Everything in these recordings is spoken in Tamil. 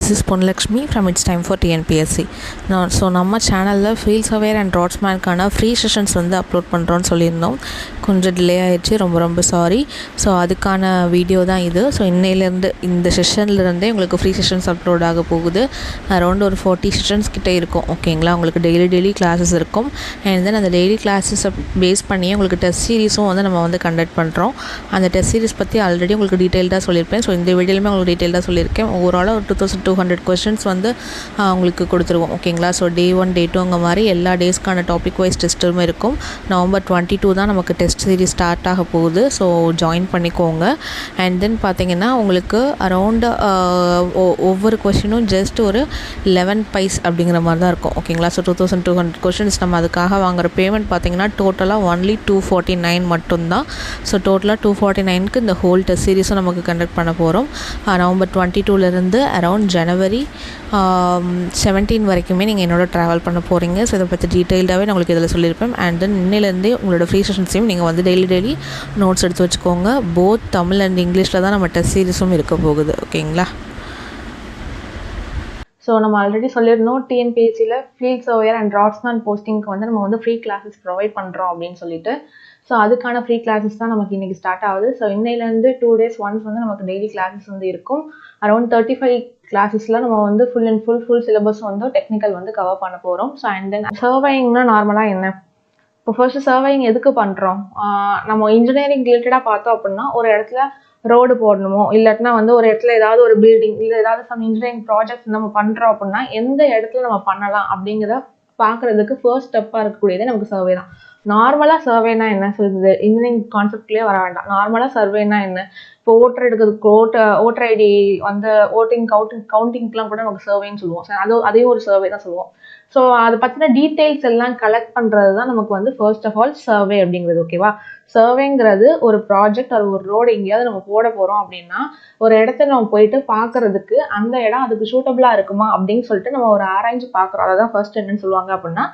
This is Ponlakshmi from It's Time for TNPSC. So நம்ம சேனலில் ஃபீல்ட் சர்வேயர் அண்ட் ட்ராட்ஸ்மேனுக்கான ஃப்ரீ செஷன்ஸ் வந்து அப்லோட் பண்ணுறோன்னு சொல்லியிருந்தோம். கொஞ்சம் டிலே ஆகிடுச்சு, ரொம்ப சாரி. ஸோ அதுக்கான வீடியோ தான் இது. ஸோ இன்னையிலேருந்து இந்த செஷன்லேருந்தே உங்களுக்கு ஃப்ரீ செஷன்ஸ் அப்லோட் ஆக போகுது. அரௌண்ட் ஒரு 40 செஷன்ஸ் கிட்டே இருக்கும். ஓகேங்களா, உங்களுக்கு டெய்லி கிளாஸஸ் இருக்கும். அண்ட் தென் அந்த டெய்லி கிளாஸஸை பேஸ் பண்ணி உங்களுக்கு டெஸ்ட் சீரிஸும் வந்து நம்ம வந்து கண்டக்ட் பண்ணுறோம். அந்த டெஸ்ட் சீரிஸ் பற்றி ஆல்ரெடி உங்களுக்கு டீட்டெயில்டாக சொல்லியிருப்பேன். ஸோ இந்த வீடியோலையுமே உங்களுக்கு டீட்டெயில்டாக சொல்லியிருக்கேன். ஓவராலாக ஒரு 2200 கொஷின்ஸ் வந்து உங்களுக்கு கொடுத்துருவோம். ஓகேங்களா, ஸோ Day 1 Day 2 மாதிரி எல்லா டேஸ்க்கான டாபிக் வைஸ் டெஸ்ட்டும் இருக்கும். November 22 தான் நமக்கு டெஸ்ட் சீரிஸ் ஸ்டார்ட் ஆக போகுது. ஸோ ஜாயின் பண்ணிக்கோங்க. அண்ட் தென் பார்த்தீங்கன்னா உங்களுக்கு அரௌண்ட் ஒவ்வொரு கொஷினும் ஜஸ்ட் ஒரு 11 பைஸ் அப்படிங்கிற மாதிரி தான் இருக்கும். ஓகேங்களா, ஸோ 2200 கொஷின்ஸ் நம்ம அதுக்காக வாங்குகிற பேமெண்ட் பார்த்தீங்கன்னா டோட்டலாக ஒன்லி 249 மட்டும்தான். ஸோ டோட்டலாக 249க்கு இந்த ஹோல் டெஸ்ட் சீரிஸும் நமக்கு கண்டக்ட் பண்ண போகிறோம். November 22லேருந்து அரௌண்ட் January 17 வரைக்குமே நீங்கள் என்னோட ட்ராவல் பண்ண போகிறீங்க. ஸோ இதை பற்றி டீட்டெயில்டாகவே நான் உங்களுக்கு இதில் சொல்லியிருப்பேன். அண்ட் தென் இன்னிலேருந்தே உங்களோட ஃப்ரீ செஷன்ஸையும் நீங்கள் வந்து டெய்லி நோட்ஸ் எடுத்து வச்சுக்கோங்க. போத் தமிழ் அண்ட் இங்கிலீஷில் தான் நம்ம டெஸ்ட் சீரிஸும் இருக்க போகுது. ஓகேங்களா, ஸோ நம்ம ஆல்ரெடி சொல்லியிருந்தோம் டிஎன்பிஎஸ்சியில் ஃபீல்ட் சர்வேயர் அண்ட் ட்ராட்ஸ்மேன் போஸ்டிங்க்கு வந்து நம்ம வந்து ஃப்ரீ கிளாஸஸ் ப்ரொவைட் பண்ணுறோம் அப்படின்னு சொல்லிட்டு. ஸோ அதுக்கான ஃப்ரீ கிளாஸஸ் தான் நமக்கு இன்றைக்கி ஸ்டார்ட் ஆகுது. ஸோ இன்னையிலேருந்து 2 days ஒன்ஸ் வந்து நமக்கு டெய்லி கிளாஸஸ் வந்து இருக்கும். அரௌண்ட் 35 கிளாஸஸில் நம்ம வந்து ஃபுல் சிலபஸ் வந்து டெக்னிக்கல் வந்து கவர் பண்ண போகிறோம். ஸோ அண்ட் தென் சர்வேயிங்னா நார்மலாக என்ன, இப்போ ஃபர்ஸ்ட் சர்வேயிங் எதுக்கு பண்ணுறோம், நம்ம இன்ஜினியரிங் ரிலேட்டடாக பார்த்தோம் அப்படின்னா ஒரு இடத்துல ரோடு போடணுமோ இல்லாட்டினா வந்து ஒரு இடத்துல ஏதாவது ஒரு பில்டிங் இல்லை ஏதாவது சம் இன்ஜினியரிங் ப்ராஜெக்ட் நம்ம பண்ணுறோம் அப்படின்னா எந்த இடத்துல நம்ம பண்ணலாம் அப்படிங்கிறத பார்க்குறதுக்கு ஃபர்ஸ்ட் ஸ்டெப்பாக இருக்கக்கூடியதே நமக்கு சர்வே தான். நார்மலாக சர்வேனா என்ன சொல்லுது, இன்ஜினியரிங் கான்செப்ட்லேயே வர வேண்டாம். நார்மலாக சர்வேனா என்ன, இப்போ ஓட்டர் எடுக்கிறதுக்கு ஓட்டர் ஐடி வந்து கவுண்டிங்க்குலாம் கூட நமக்கு சர்வேன்னு சொல்லுவோம். ஸோ அதையும் ஒரு சர்வே தான் சொல்லுவோம். ஸோ அதை பற்றின டீட்டெயில்ஸ் எல்லாம் கலெக்ட் பண்ணுறது தான் நமக்கு வந்து ஃபர்ஸ்ட் ஆஃப் ஆல் சர்வே அப்படிங்கிறது. ஓகேவா, சர்வேங்கிறது ஒரு ப்ராஜெக்ட் அது ஒரு ரோடு எங்கேயாவது நம்ம போட போகிறோம் அப்படின்னா ஒரு இடத்த நம்ம போயிட்டு பார்க்கறதுக்கு அந்த இடம் அதுக்கு சூட்டபிளாக இருக்குமா அப்படின்னு சொல்லிட்டு நம்ம ஒரு ஆராய்ச்சி பார்க்குறோம். அதை தான் ஃபர்ஸ்ட் என்னன்னு சொல்லுவாங்க அப்படின்னா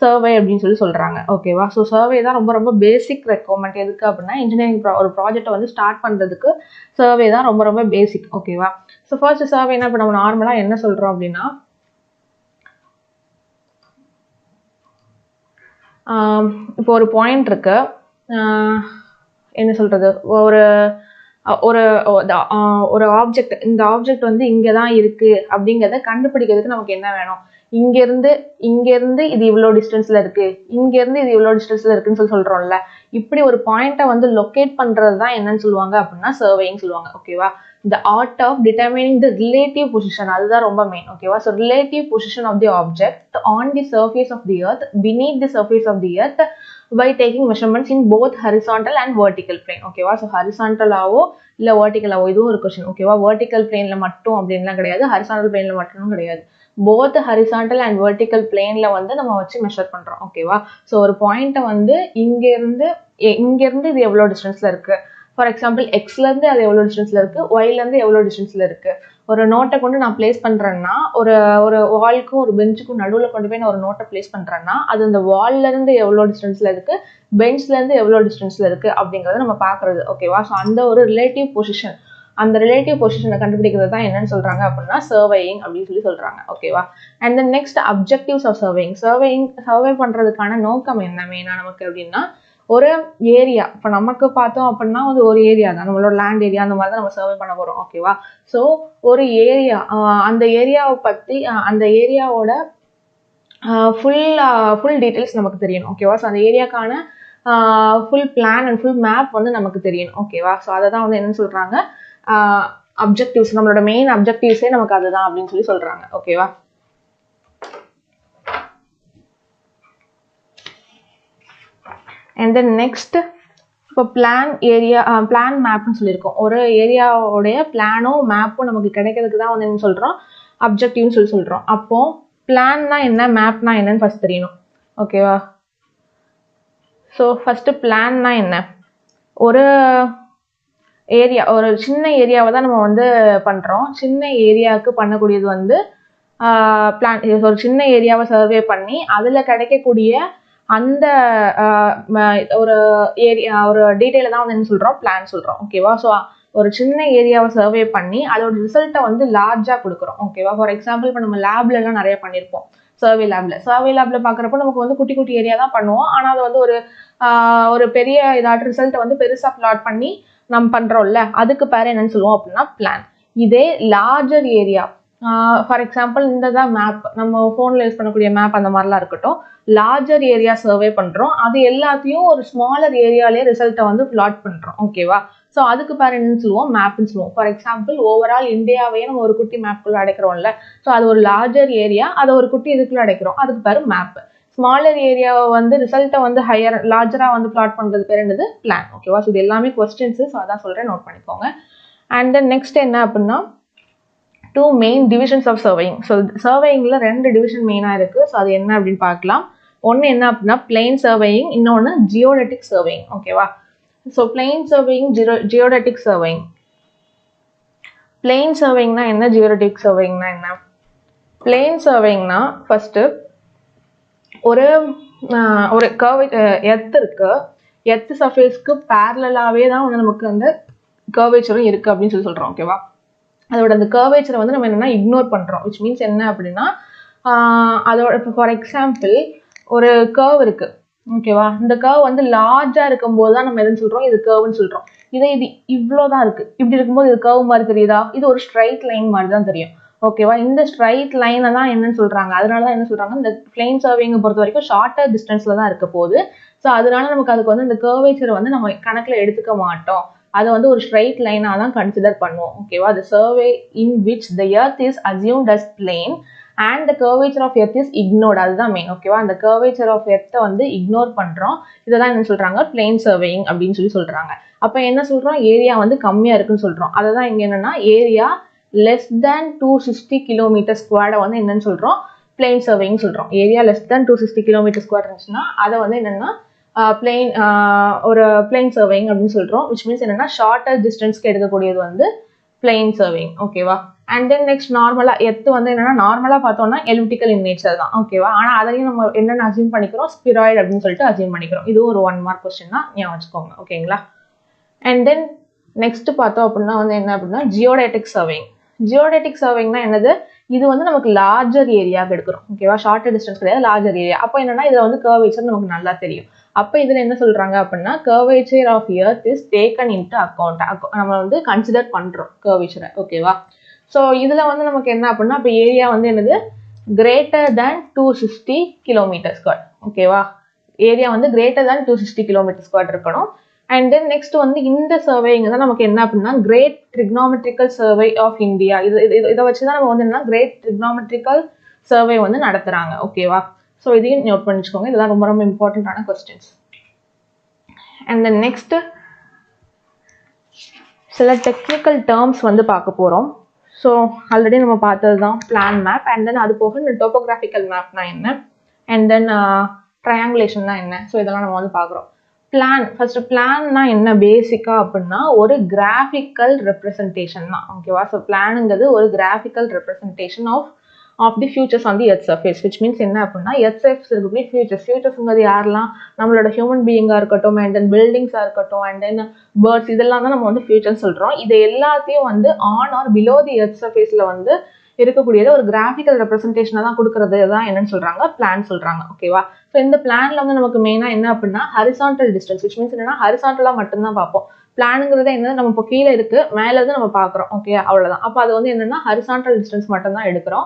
சர்வே அப்படின்னு சொல்கிறாங்க. ஓகேவா, ஸோ சர்வே தான் ரொம்ப பேசிக் ரெக்குவயர்மெண்ட். எதுக்கு அப்படின்னா இன்ஜினியரிங் ஒரு ப்ராஜெக்டை வந்து ஸ்டார்ட் பண்ணுறதுக்கு சர்வே தான் ரொம்ப பேசிக். ஓகேவா, ஸோ ஃபர்ஸ்ட் சர்வேனா இப்போ நம்ம நார்மலாக என்ன சொல்கிறோம் அப்படின்னா இப்போ ஒரு பாயிண்ட் இருக்கு, என்ன சொல்கிறது, ஒரு ஆப்ஜெக்ட், இந்த ஆப்ஜெக்ட் வந்து இங்கே தான் இருக்குது அப்படிங்கிறத கண்டுபிடிக்கிறதுக்கு நமக்கு என்ன வேணும், இங்கேருந்து இது இவ்வளோ டிஸ்டன்ஸில் இருக்குது, இங்கேருந்து இது இவ்வளோ டிஸ்டன்ஸில் இருக்குன்னு சொல்கிறோம்ல. இப்படி ஒரு பாயிண்ட்டை வந்து லொக்கேட் பண்ணுறது தான் என்னன்னு சொல்லுவாங்க அப்படின்னா சர்வேயிங் சொல்லுவாங்க. ஓகேவா, the art of determining the relative position, அதுதான் ரொம்ப மெயின். ஓகேவா, so relative position of the object on the surface of the earth, beneath the surface of the earth by taking measurements in both horizontal and vertical plane. ஓகேவா, ஸோ ஹரிசாண்டலாவோ இல்லை வெர்டிக்கலாவோ இதுவும் ஒரு கொஸ்டின். ஓகேவா, வெர்டிக்கல் பிளேனில் மட்டும் அப்படின்லாம் கிடையாது, ஹரிசாண்டல் பிளேனில் மட்டும் கிடையாது, போத் ஹரிசாண்டல் அண்ட் வெர்டிக்கல் பிளேனில் வந்து நம்ம வச்சு மெஷர் பண்ணுறோம். ஓகேவா, ஸோ ஒரு பாயிண்ட்டை வந்து இங்கேருந்து இது எவ்வளோ டிஸ்டன்ஸில் இருக்குது, ஃபார் எக்ஸாம்பிள் எக்ஸ்லேருந்து அது எவ்வளோ டிஸ்டன்ஸில் இருக்குது, ஒய்லேருந்து எவ்வளோ டிஸ்டன்ஸில் இருக்குது. ஒரு நோட்டை கொண்டு நான் பிளேஸ் பண்ணுறேன்னா ஒரு வால்க்கும் ஒரு பெஞ்சுக்கும் நடுவில் கொண்டு போய் நான் ஒரு நோட்டை பிளேஸ் பண்ணுறேன்னா அது அந்த வால்லேருந்து எவ்வளோ டிஸ்டன்ஸில் இருக்குது, பெஞ்ச்லேருந்து எவ்வளோ டிஸ்டன்ஸில் இருக்குது அப்படிங்கிறத நம்ம பார்க்குறது. ஓகேவா, ஸோ அந்த ஒரு ரிலேட்டிவ் பொசிஷன், அந்த ரிலேட்டிவ் பொசிஷனை கண்டுபிடிக்கிறது தான் என்னன்னு சொல்கிறாங்க அப்படின்னா சர்வேயிங் அப்படின்னு சொல்கிறாங்க. ஓகேவா, and then next objectives of surveying. Survey பண்ணுறதுக்கான நோக்கம் என்ன மெயினாக நமக்கு அப்படின்னா ஒரு ஏரியா, இப்போ நமக்கு பார்த்தோம் அப்படின்னா வந்து ஒரு ஏரியா தான், நம்மளோட லேண்ட் ஏரியா அந்த மாதிரி தான் நம்ம சர்வே பண்ண போகிறோம். ஓகேவா, ஸோ ஒரு ஏரியா, அந்த ஏரியாவை பற்றி அந்த ஏரியாவோட ஃபுல் டீட்டெயில்ஸ் நமக்கு தெரியணும். ஓகேவா, ஸோ அந்த ஏரியாக்கான full plan and full map வந்து நமக்கு தெரியணும். ஓகேவா, ஸோ அதை தான் வந்து என்னன்னு சொல்கிறாங்க அப்ஜெக்டிவ்ஸ், நம்மளோட மெயின் அப்ஜெக்டிவ்ஸே நமக்கு அதுதான் அப்படின்னு சொல்கிறாங்க. ஓகேவா, அண்ட் தென் நெக்ஸ்ட் இப்போ பிளான் மேப்னு சொல்லியிருக்கோம். ஒரு ஏரியாவோடைய பிளானும் மேப்பும் நமக்கு கிடைக்கிறதுக்கு தான் வந்து என்ன சொல்கிறோம் அப்ஜெக்டிவ்னு சொல்கிறோம். அப்போ பிளான்னா என்ன, மேப்னா என்னன்னு ஃபர்ஸ்ட் தெரியணும். ஓகேவா, ஸோ ஃபர்ஸ்ட் பிளான்னா என்ன, ஒரு ஏரியா, ஒரு சின்ன ஏரியாவை தான் நம்ம வந்து பண்ணுறோம். சின்ன ஏரியாவுக்கு பண்ணக்கூடியது வந்து பிளான். ஒரு சின்ன ஏரியாவை சர்வே பண்ணி அதில் கிடைக்கக்கூடிய அந்த ஒரு ஏரியா ஒரு டீட்டெயிலை தான் வந்து என்ன சொல்கிறோம் பிளான் சொல்கிறோம். ஓகேவா, ஸோ ஒரு சின்ன ஏரியாவை சர்வே பண்ணி அதோட ரிசல்ட்டை வந்து லார்ஜாக கொடுக்குறோம். ஓகேவா? ஃபார் எக்ஸாம்பிள் இப்போ நம்ம லேப்லலாம் நிறைய பண்ணியிருப்போம். சர்வே லேப்ல பார்க்குறப்போ நமக்கு வந்து குட்டி குட்டி ஏரியா தான் பண்ணுவோம். ஆனால் அது வந்து ஒரு பெரிய இதாட்ட ரிசல்ட்டை வந்து பெருசாக பிளாட் பண்ணி நம்ம பண்ணுறோம்ல, அதுக்கு பேர் என்னன்னு சொல்லுவோம் அப்படின்னா பிளான். இதே லார்ஜர் ஏரியா, ஃபார் எக்ஸாம்பிள் இந்த தான் மேப், நம்ம ஃபோனில் யூஸ் பண்ணக்கூடிய மேப் அந்த மாதிரிலாம் இருக்கட்டும். லார்ஜர் ஏரியா சர்வே பண்ணுறோம், அது எல்லாத்தையும் ஒரு ஸ்மாலர் ஏரியாலே ரிசல்ட்டை வந்து பிளாட் பண்ணுறோம். ஓகேவா? ஸோ அதுக்கு பேர் என்னன்னு சொல்லுவோம்? மேப்னு சொல்லுவோம். ஃபார் எக்ஸாம்பிள் ஓவரால் இந்தியாவையே நம்ம ஒரு குட்டி மேப்குள்ளே அடைக்கிறோம்ல, ஸோ அது ஒரு லார்ஜர் ஏரியா, அதை ஒரு குட்டி இதுக்குள்ளே அடைக்கிறோம், அதுக்கு பேர் மேப். ஸ்மாலர் ஏரியாவை வந்து ரிசல்ட்டை வந்து லார்ஜராக வந்து பிளாட் பண்ணுறது பேர் என்னது? பிளான். ஓகேவா? ஸோ இது எல்லாமே கொஸ்டின்ஸு, ஸோ அதான் சொல்கிறேன், நோட் பண்ணிக்கோங்க. அண்ட் தென் நெக்ஸ்ட் என்ன அப்படின்னா, 2 main divisions of surveying. So சர்வேயிங்கில் 2 டிவிஷன் மெயினாக இருக்குது. ஸோ அது என்ன அப்படின்னு பார்க்கலாம். ஒன்று என்ன அப்படின்னா பிளெயின் சர்வேயிங், இன்னொன்று ஜியோடெட்டிக் சர்வேயிங். ஓகேவா? So plain surveying, geodetic surveying. Plain சர்வேயிங்னா என்ன, ஜியோடெட்டிக் சர்வேயிங்னா என்ன? பிளெயின் சர்வேயிங்னா ஃபர்ஸ்ட் ஒரு கர்வ் எர்த் இருக்கு, எர்த் சர்ஃபேஸ்க்கு பேரலாவே தான் வந்து நமக்கு வந்து கர்வேச்சரும் இருக்கு அப்படின்னு சொல்றோம். ஓகேவா? அதோட அந்த கர்வேச்சரை வந்து நம்ம என்னன்னா இக்னோர் பண்றோம். விச் மீன்ஸ் என்ன அப்படின்னா, அதோட இப்போ ஃபார் எக்ஸாம்பிள் ஒரு கர்வ் இருக்கு. ஓகேவா? இந்த கர்வ் வந்து லார்ஜா இருக்கும் போது தான் நம்ம எதுன்னு சொல்றோம், இது கர்வ்னு சொல்றோம். இது இவ்வளோதான் இருக்கு. இப்படி இருக்கும்போது இது கர்வ் மாதிரி தெரியுதா? இது ஒரு ஸ்ட்ரைட் லைன் மாதிரி தான் தெரியும். ஓகேவா? இந்த ஸ்ட்ரைட் லைனை தான் என்னன்னு சொல்றாங்க, அதனாலதான் என்ன சொல்றாங்க, இந்த பிளெயின் சர்வேயிங்கை பொறுத்த வரைக்கும் ஷார்ட்டர் டிஸ்டன்ஸ்ல தான் இருக்க போகுது. ஸோ அதனால நமக்கு அதுக்கு வந்து இந்த கர்வேச்சரை வந்து நம்ம கணக்குல எடுத்துக்க மாட்டோம். அதை வந்து ஒரு ஸ்ட்ரைட் லைனா தான் கன்சிடர் பண்ணுவோம். ஓகேவா? the survey in which the earth is assumed as plane and the curvature of earth is ignored. அதுதான் மெயின். ஓகேவா? அந்த curvature of earth வந்து இக்னோர் பண்றோம். இதைதான் என்ன சொல்றாங்க, பிளெயின் சர்வேயிங் அப்படின்னு சொல்றாங்க. அப்ப என்ன சொல்றோம், ஏரியா வந்து கம்மியா இருக்குன்னு சொல்றோம். அததான் இங்க என்னன்னா ஏரியா லெஸ் தேன் 260 கிலோமீட்டர் ஸ்கொயர்டை வந்து என்னன்னு சொல்றோம், பிளெயின் சர்வேயிங் சொல்றோம். Area less than 260 kilometre square இருந்துச்சுன்னா அதை வந்து என்னன்னா ஒரு பிளெயின் சர்வேயிங் அப்படின்னு சொல்றோம். விச் மீன்ஸ் என்னன்னா ஷார்ட்டர் டிஸ்டன்ஸ்க்கு எடுக்கக்கூடியது வந்து பிளெயின் சர்வேயிங். ஓகேவா? அண்ட் தென் நெக்ஸ்ட் நார்மலா எர்த் வந்து என்னன்னா நார்மலா பார்த்தோம்னா எலிப்டிக்கல் இன் நேச்சர் தான். ஓகேவா? ஆனா அதையும் நம்ம என்னென்ன அசியூம் பண்ணிக்கிறோம், ஸ்பிராய்டு அப்படின்னு சொல்லிட்டு அசியூம் பண்ணிக்கிறோம். இது ஒரு 1 மார்க் கொஸ்டின் தான், ஞாபகம் வச்சுக்கோங்க. ஓகேங்களா? அண்ட் தென் நெக்ஸ்ட் பார்த்தோம் அப்படின்னா வந்து என்ன அப்படின்னா ஜியோடெட்டிக் சர்வேயிங். ஜியோடெட்டிக் சர்வேயிங்னா என்னது, இது வந்து நமக்கு லார்ஜர் ஏரியாவுக்கு எடுக்கிறோம். ஓகேவா? ஷார்ட்டர் டிஸ்டன்ஸ் கிடையாது, லார்ஜர் ஏரியா. அப்போ என்னன்னா இதுல வந்து கர்வேச்சர் நமக்கு நல்லா தெரியும். அப்போ இதுல என்ன சொல்றாங்க அப்படின்னா curvature of earth is taken into account. நம்ம வந்து கன்சிடர் பண்றோம் கர்வேச்சரை. ஓகேவா? ஸோ இதுல வந்து நமக்கு என்ன அப்படின்னா இப்போ ஏரியா வந்து என்னது, கிரேட்டர் தேன் 260 கிலோமீட்டர் ஸ்கொயர். ஓகேவா? ஏரியா வந்து கிரேட்டர் தேன் 260 கிலோமீட்டர் ஸ்கொயர் இருக்கணும். அண்ட் தென் நெக்ஸ்ட் வந்து இந்த சர்வேயிங் தான் நமக்கு என்ன அப்படின்னா great trigonometrical survey of India. இதை வச்சுதான் நம்ம வந்து என்ன கிரேட் ட்ரிக்னாமெட்ரிக்கல் சர்வே வந்து நடத்துறாங்க. ஓகேவா? ஸோ இதையும் நோட் பண்ணிச்சுக்கோங்க. இதெல்லாம் ரொம்ப ரொம்ப இம்பார்ட்டன்டான கொஸ்டின்ஸ். அண்ட் தென் நெக்ஸ்ட் சில டெக்னிக்கல் டேர்ம்ஸ் வந்து பார்க்க போறோம். ஸோ ஆல்ரெடி நம்ம பார்த்தது தான் பிளான் மேப். அண்ட் தென் அது போக இந்த டோபோகிராஃபிக்கல் மேப்னா என்ன, அண்ட் தென் ட்ரையாங்குலேஷன்னா என்ன, ஸோ இதெல்லாம் நம்ம வந்து பார்க்குறோம். பிளான் ஃபர்ஸ்ட், பிளான்னா என்ன பேசிக்கா அப்படின்னா ஒரு கிராஃபிக்கல் ரெப்ரசன்டேஷன் தான். ஓகேவா? ஸோ பிளானுங்கிறது ஒரு graphical representation of the features on the earth surface. Which means என்ன அப்படின்னா எர்த் சர்ஃபேஸ் இருக்கக்கூடிய ஃபியூச்சர்ஸ்ங்கிறது யாரெல்லாம், நம்மளோட ஹியூமன் பீயிங்காக இருக்கட்டும், அண்ட் தென் பில்டிங்ஸாக இருக்கட்டும், அண்ட் தென் பேர்ட்ஸ், இதெல்லாம் தான் நம்ம வந்து ஃபியூச்சர்ஸ் சொல்றோம். இது எல்லாத்தையும் வந்து on or below the earth சர்ஃபேஸ்ல வந்து இருக்கக்கூடியது ஒரு கிராஃபிக்கல் ரெப்ரசன்டேஷனை தான் கொடுக்கறது தான் என்னன்னு சொல்றாங்க, பிளான் சொல்றாங்க. ஓகேவா? ஸோ இந்த பிளான்ல வந்து நமக்கு மெயினா என்ன அப்படின்னா ஹரிசான்டல் டிஸ்டன்ஸ். விச் மீன்ஸ் என்னன்னா ஹரிசான்டலா மட்டும்தான் பார்ப்போம். பிளானுங்கிறது என்னது, நம்ம இப்போ கீழே இருக்கு, மேல இருந்து நம்ம பாக்குறோம். ஓகே, அவ்வளவுதான். அப்போ அது வந்து என்னன்னா ஹரிசான்டல் டிஸ்டன்ஸ் மட்டும் தான் எடுக்கிறோம்.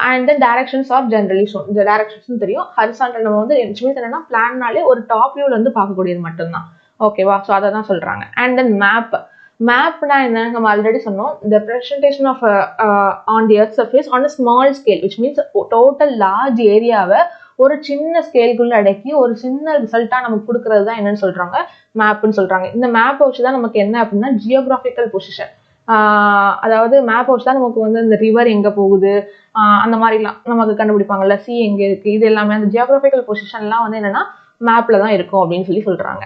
And then directions are generally shown. இந்த டைரக்ஷன்ஸ் தெரியும். ஹரிசான்டல் நம்ம வந்து விச் மீன்ஸ் என்னன்னா பிளான்னாலே ஒரு டாப் வியூல இருந்து பார்க்கக்கூடியது மட்டும்தான். ஓகேவா? ஸோ அதை தான் சொல்றாங்க. அண்ட் தென் மேப்னா என்ன, நம்ம ஆல்ரெடி சொன்னோம், the presentation of on the earth surface on a small scale, which means total large ஏரியாவை ஒரு சின்ன ஸ்கேலுக்குள்ள அடக்கி ஒரு சின்ன ரிசல்ட்டா நமக்கு கொடுக்கறது தான் என்னன்னு சொல்றாங்க, மேப்னு சொல்றாங்க. இந்த மேப்பை வச்சுதான் நமக்கு என்ன அப்படின்னா ஜியோகிராபிக்கல் பொசிஷன், அதாவது மேப்பை வச்சுதான் நமக்கு வந்து இந்த ரிவர் எங்க போகுது அந்த மாதிரிலாம் நமக்கு கண்டுபிடிப்பாங்கல்ல, சி எங்க இருக்கு, இது எல்லாமே அந்த ஜியோகிராபிக்கல் பொசிஷன்லாம் வந்து என்னன்னா மேப்ல தான் இருக்கும் அப்படின்னு சொல்றாங்க.